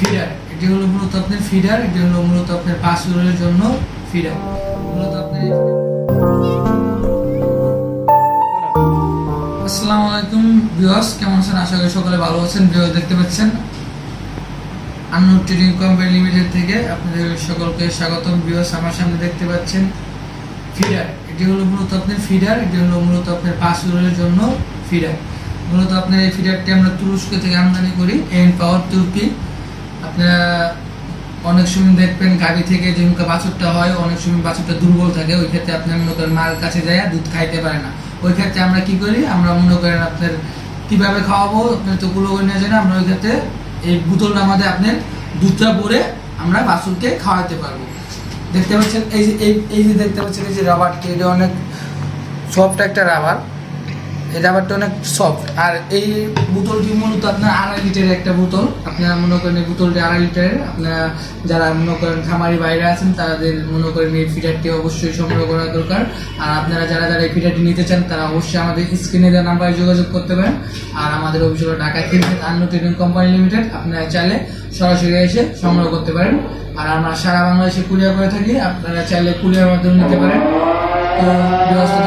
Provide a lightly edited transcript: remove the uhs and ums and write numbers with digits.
Feeder, এটি হলো মূলত আপনার ফিডার, এটি হলো মূলত আপনার বাছুরের জন্য ফিডার। মূলত আপনার আসসালামু আলাইকুম ভিউয়ার্স, কেমন আছেন? আশা করি সকলে ভালো আছেন। ভিডিও দেখতে পাচ্ছেন আন্নুর ট্রেডিং কোম্পানি লিমিটেড থেকে আপনাদের সকলকে স্বাগতম। ভিউয়ার্স, আমার সামনে দেখতে পাচ্ছেন ফিডার, এটি হলো মূলত আপনার ফিডার, এটি হলো মূলত আপনার বাছুরের জন্য ফিডার। মূলত আপনার এই ফিডারটি আমরা তুরস্ক থেকে আমদানি করি, এন পাওয়ার তুর্কি। আপনারা অনেক সময় দেখবেন গাড়ি থেকে যে বাছুরটা হয়, অনেক সময় বাছুরটা দুর্বল থাকে, ওই ক্ষেত্রে আপনার মনে করেন মার কাছে যায় দুধ খাইতে পারে না। ওই ক্ষেত্রে আমরা কি করি, আমরা মনে করেন আপনার কিভাবে খাওয়াবো, আপনার তো গুলো নিয়ে যায় না, আমরা ওই ক্ষেত্রে এই বোতলটা আমাদের আপনার দুধটা ভরে আমরা বাছুরকে খাওয়াতে পারবো। দেখতে পাচ্ছেন এই যে দেখতে পাচ্ছেন এই যে রাবারটি, এটা অনেক সফট একটা রাবার, এই রাবারটা অনেক সফট। আর এই বোতলটি মূলত আপনার 2.5 লিটারের একটা বোতল। আপনারা মনে করেন এই বোতলটি 2.5 লিটারের। আপনারা যারা মনে করেন খামারি বাইরে আছেন তাদের মনে করেন এই ফিডারটি অবশ্যই সংগ্রহ করা দরকার। আর আপনারা যারা এই ফিডারটি নিতে চান তারা অবশ্যই আমাদের স্ক্রিনে দেওয়া নাম্বারে যোগাযোগ করতে পারেন। আর আমাদের অফিস হলো Dhaka Annu trading company limited. আপনারা চাইলে সরাসরি এসে সংগ্রহ করতে পারেন। আর আমরা সারা বাংলাদেশে কুরিয়ার করে থাকি, আপনারা চাইলে কুরিয়ার মাধ্যমে নিতে পারেন। তো ব্যবস্থা